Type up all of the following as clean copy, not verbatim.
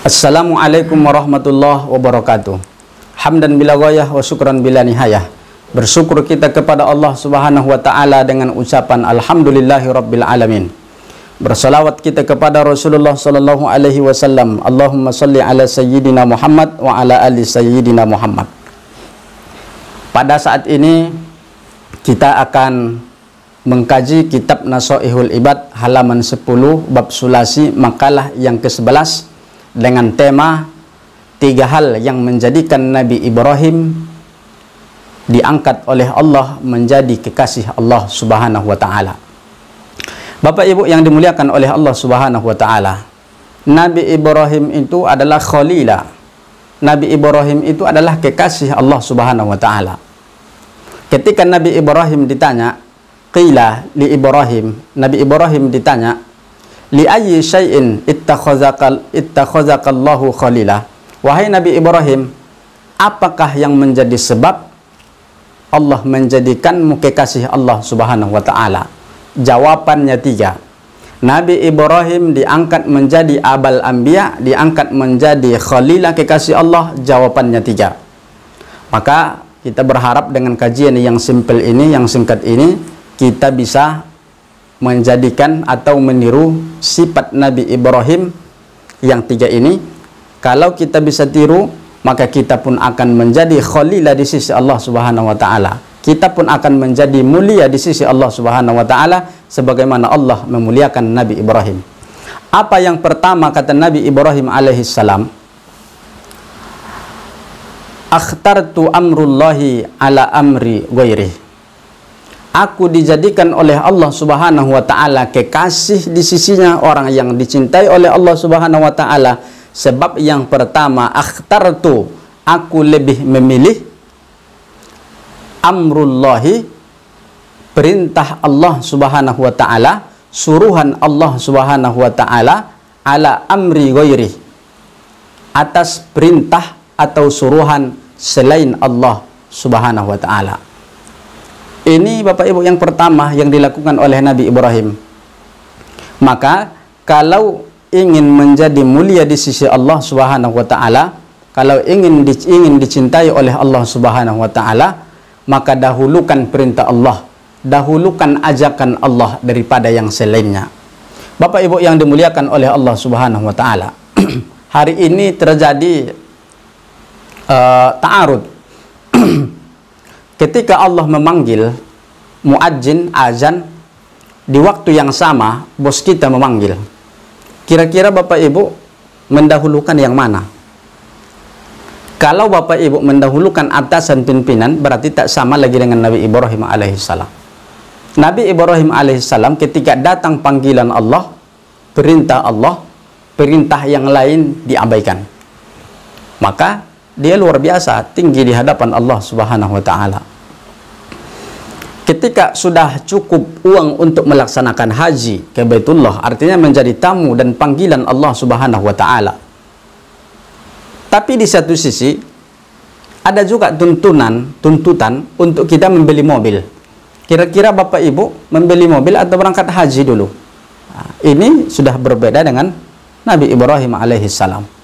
Assalamualaikum warahmatullahi wabarakatuh. Hamdan bila ghayah wa syukran bila nihayah. Bersyukur kita kepada Allah Subhanahu wa taala dengan ucapan alhamdulillahi rabbil alamin. Bersalawat kita kepada Rasulullah sallallahu alaihi wasallam. Allahumma salli ala sayyidina Muhammad wa ala ali sayyidina Muhammad. Pada saat ini kita akan mengkaji kitab Nasaihul Ibad halaman 10 bab sulasi makalah yang ke-11 dengan tema 3 hal yang menjadikan Nabi Ibrahim diangkat oleh Allah menjadi kekasih Allah Subhanahu wa taala. Bapak Ibu yang dimuliakan oleh Allah Subhanahu wa taala, Nabi Ibrahim itu adalah khalila. Nabi Ibrahim itu adalah kekasih Allah Subhanahu wa taala. Ketika Nabi Ibrahim ditanya, qila li Ibrahim, Nabi Ibrahim ditanya, li ayyi syai'in ittakhadzakallahu khalila. Wahai Nabi Ibrahim, apakah yang menjadi sebab Allah menjadikanmu kekasih Allah Subhanahu wa taala? Jawabannya 3. Nabi Ibrahim diangkat menjadi abal anbiya, diangkat menjadi khalila kekasih Allah. Jawabannya 3. Maka kita berharap dengan kajian yang simple ini, yang singkat ini, kita bisa menjadikan atau meniru sifat Nabi Ibrahim yang 3 ini. Kalau kita bisa tiru, maka kita pun akan menjadi khalilah di sisi Allah Subhanahu wa taala. Kita pun akan menjadi mulia di sisi Allah Subhanahu wa taala sebagaimana Allah memuliakan Nabi Ibrahim. Apa yang pertama kata Nabi Ibrahim alaihi salam? Akhtartu amrullahi ala amri ghairi. Aku dijadikan oleh Allah Subhanahu wa taala kekasih di sisinya, orang yang dicintai oleh Allah Subhanahu wa taala. Sebab yang pertama, akhtartu, aku lebih memilih amrullahi, perintah Allah Subhanahu wa taala, suruhan Allah Subhanahu wa taala, ala amri ghairi, atas perintah atau suruhan selain Allah Subhanahu wa taala. Ini Bapak Ibu yang pertama yang dilakukan oleh Nabi Ibrahim. Maka kalau ingin menjadi mulia di sisi Allah Subhanahu wa taala, kalau ingin dicintai oleh Allah Subhanahu wa taala, maka dahulukan perintah Allah, dahulukan ajakan Allah daripada yang selainnya. Bapak Ibu yang dimuliakan oleh Allah Subhanahu wa taala, hari ini terjadi ta'arud. Ketika Allah memanggil muadzin azan di waktu yang sama, bos kita memanggil. Kira-kira Bapak Ibu mendahulukan yang mana? Kalau Bapak Ibu mendahulukan atasan pimpinan, berarti tak sama lagi dengan Nabi Ibrahim alaihissalam. Nabi Ibrahim alaihissalam ketika datang panggilan Allah, perintah Allah, perintah yang lain diabaikan. Maka dia luar biasa tinggi di hadapan Allah Subhanahu wa taala. Ketika sudah cukup uang untuk melaksanakan haji ke Baitullah, artinya menjadi tamu dan panggilan Allah Subhanahu wa taala. Tapi di satu sisi ada juga tuntutan untuk kita membeli mobil. Kira-kira Bapak Ibu membeli mobil atau berangkat haji dulu? Nah, ini sudah berbeda dengan Nabi Ibrahim alaihissalam.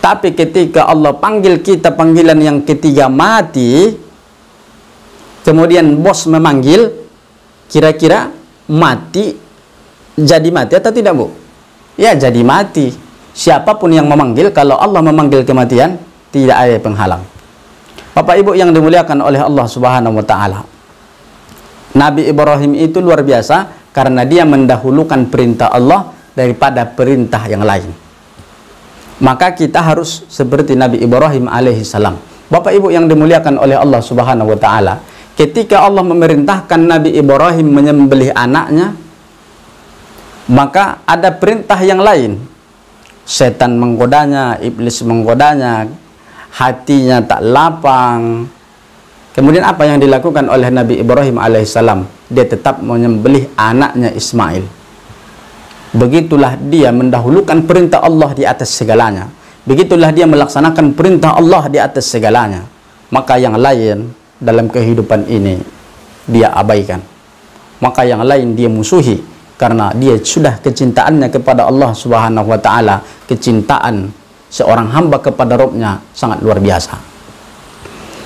Tapi ketika Allah panggil kita panggilan yang ketiga, mati, kemudian bos memanggil, kira-kira mati, jadi mati atau tidak, Bu? Ya, jadi mati. Siapapun yang memanggil, kalau Allah memanggil kematian, tidak ada penghalang. Bapak Ibu yang dimuliakan oleh Allah Subhanahu wa taala, Nabi Ibrahim itu luar biasa karena dia mendahulukan perintah Allah daripada perintah yang lain. Maka kita harus seperti Nabi Ibrahim alaihissalam. Bapak Ibu yang dimuliakan oleh Allah Subhanahu wa taala, ketika Allah memerintahkan Nabi Ibrahim menyembelih anaknya, maka ada perintah yang lain. Setan menggodanya, iblis menggodanya, hatinya tak lapang. Kemudian apa yang dilakukan oleh Nabi Ibrahim alaihissalam? Dia tetap menyembelih anaknya Ismail. Begitulah dia mendahulukan perintah Allah di atas segalanya. Begitulah dia melaksanakan perintah Allah di atas segalanya. Maka yang lain dalam kehidupan ini dia abaikan. Maka yang lain dia musuhi. karena dia sudah kecintaannya kepada Allah Subhanahu wa taala, kecintaan seorang hamba kepada Rabbnya sangat luar biasa.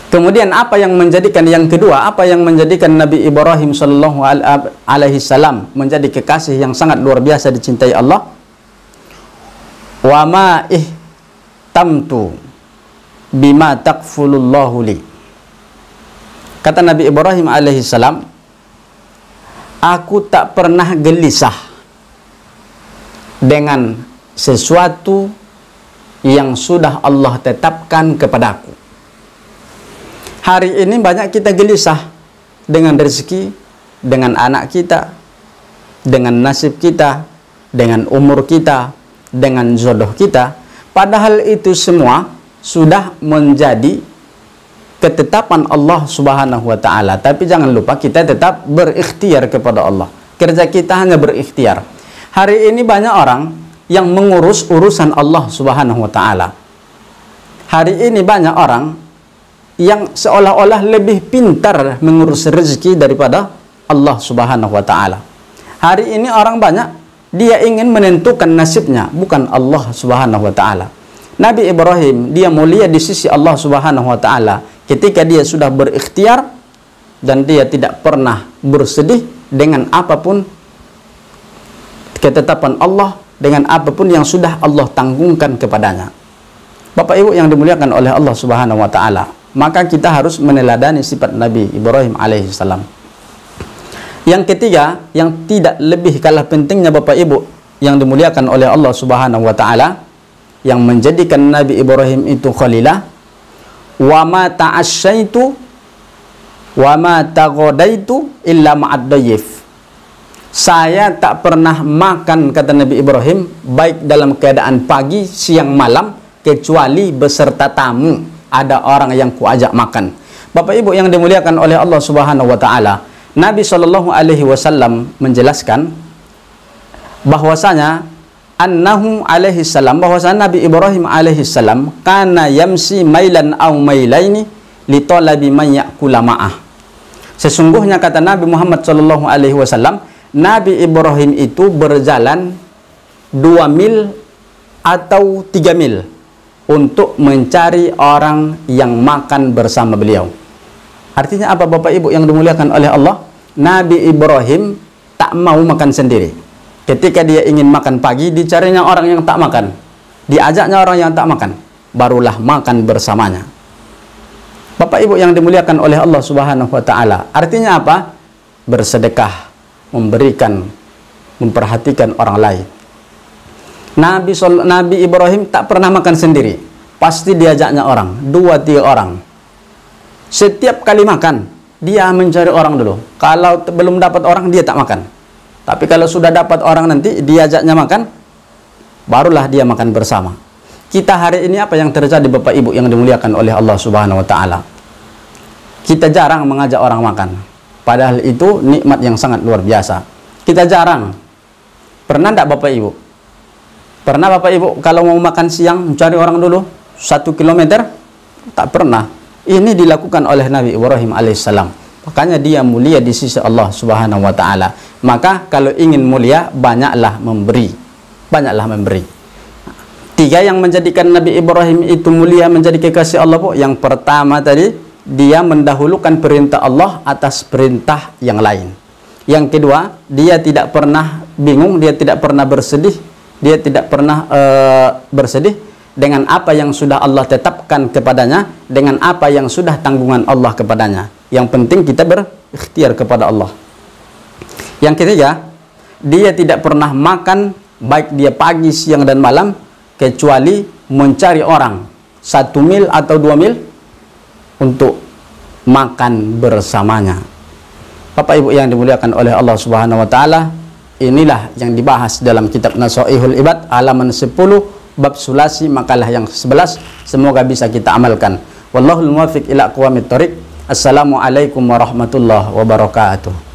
Kemudian apa yang menjadikan yang kedua, apa yang menjadikan Nabi Ibrahim sallallahu alaihi wasallam menjadi kekasih yang sangat luar biasa dicintai Allah? Wa ma ihtamtu bima takfulullahu li. Kata Nabi Ibrahim alaihi salam, aku tak pernah gelisah dengan sesuatu yang sudah Allah tetapkan kepadaku. Hari ini banyak kita gelisah dengan rezeki, dengan anak kita, dengan nasib kita, dengan umur kita, dengan jodoh kita. Padahal itu semua sudah menjadi ketetapan Allah Subhanahu wa taala. Tapi jangan lupa kita tetap berikhtiar kepada Allah. Kerja kita hanya berikhtiar. Hari ini banyak orang yang mengurus urusan Allah Subhanahu wa taala. Hari ini banyak orang yang seolah-olah lebih pintar mengurus rezeki daripada Allah Subhanahu wa taala. Hari ini orang banyak dia ingin menentukan nasibnya, bukan Allah Subhanahu wa taala. Nabi Ibrahim dia mulia di sisi Allah Subhanahu wa taala ketika dia sudah berikhtiar dan dia tidak pernah bersedih dengan apapun ketetapan Allah, dengan apapun yang sudah Allah tanggungkan kepadanya. Bapak Ibu yang dimuliakan oleh Allah Subhanahu wa taala, maka kita harus meneladani sifat Nabi Ibrahim alaihissalam. Yang ketiga, yang tidak lebih kalah pentingnya Bapak Ibu yang dimuliakan oleh Allah Subhanahu wa taala, yang menjadikan Nabi Ibrahim itu khalilah, wa ma ta'asyaitu wa ma taghodaitu illa ma'ad dayyif. Saya tak pernah makan, kata Nabi Ibrahim, baik dalam keadaan pagi, siang, malam, kecuali beserta tamu. Ada orang yang kuajak makan. Bapak Ibu yang dimuliakan oleh Allah Subhanahu wa taala, Nabi Shallallahu alaihi wasallam menjelaskan bahwasanya annahu alaihi salam, bahwasanya Nabi Ibrahim alaihi salam kana yamsi mailan aw mailaini li talabi man ya'kula ma'ah. Sesungguhnya kata Nabi Muhammad sallallahu alaihi wasallam, Nabi Ibrahim itu berjalan 2 mil atau 3 mil untuk mencari orang yang makan bersama beliau. Artinya apa Bapak Ibu yang dimuliakan oleh Allah? Nabi Ibrahim tak mau makan sendiri. Ketika dia ingin makan pagi, dicarinya orang yang tak makan, diajaknya orang yang tak makan, barulah makan bersamanya. Bapak Ibu yang dimuliakan oleh Allah Subhanahu wa taala, artinya apa? Bersedekah, memberikan, memperhatikan orang lain. Nabi Ibrahim tak pernah makan sendiri, pasti diajaknya orang, 2-3 orang. Setiap kali makan, dia mencari orang dulu. Kalau belum dapat orang, dia tak makan. Tapi kalau sudah dapat orang nanti diajaknya makan, barulah dia makan bersama. Kita hari ini apa yang terjadi Bapak Ibu yang dimuliakan oleh Allah Subhanahu wa taala? Kita jarang mengajak orang makan. Padahal itu nikmat yang sangat luar biasa. Kita jarang. Pernah enggak Bapak Ibu? Pernah Bapak Ibu kalau mau makan siang mencari orang dulu 1 kilometer? Tak pernah. Ini dilakukan oleh Nabi Ibrahim alaihissalam. Makanya dia mulia di sisi Allah Subhanahu wa taala. Maka kalau ingin mulia, banyaklah memberi. Banyaklah memberi. 3 yang menjadikan Nabi Ibrahim itu mulia menjadi kekasih Allah, Bu. Yang pertama tadi, dia mendahulukan perintah Allah atas perintah yang lain. Yang kedua, dia tidak pernah bingung, dia tidak pernah bersedih, dia tidak pernah bersedih dengan apa yang sudah Allah tetapkan kepadanya, dengan apa yang sudah tanggungan Allah kepadanya. Yang penting kita berikhtiar kepada Allah. Yang ketiga, dia tidak pernah makan baik dia pagi, siang, dan malam, kecuali mencari orang 1 mil atau 2 mil untuk makan bersamanya. Bapak Ibu yang dimuliakan oleh Allah Subhanahu wa taala, inilah yang dibahas dalam kitab Nasaihul Ibad halaman 10 bab sulasi makalah yang 11. Semoga bisa kita amalkan. Wallahul muwaffiq ila aqwamit thoriq. Assalamualaikum warahmatullahi wabarakatuh.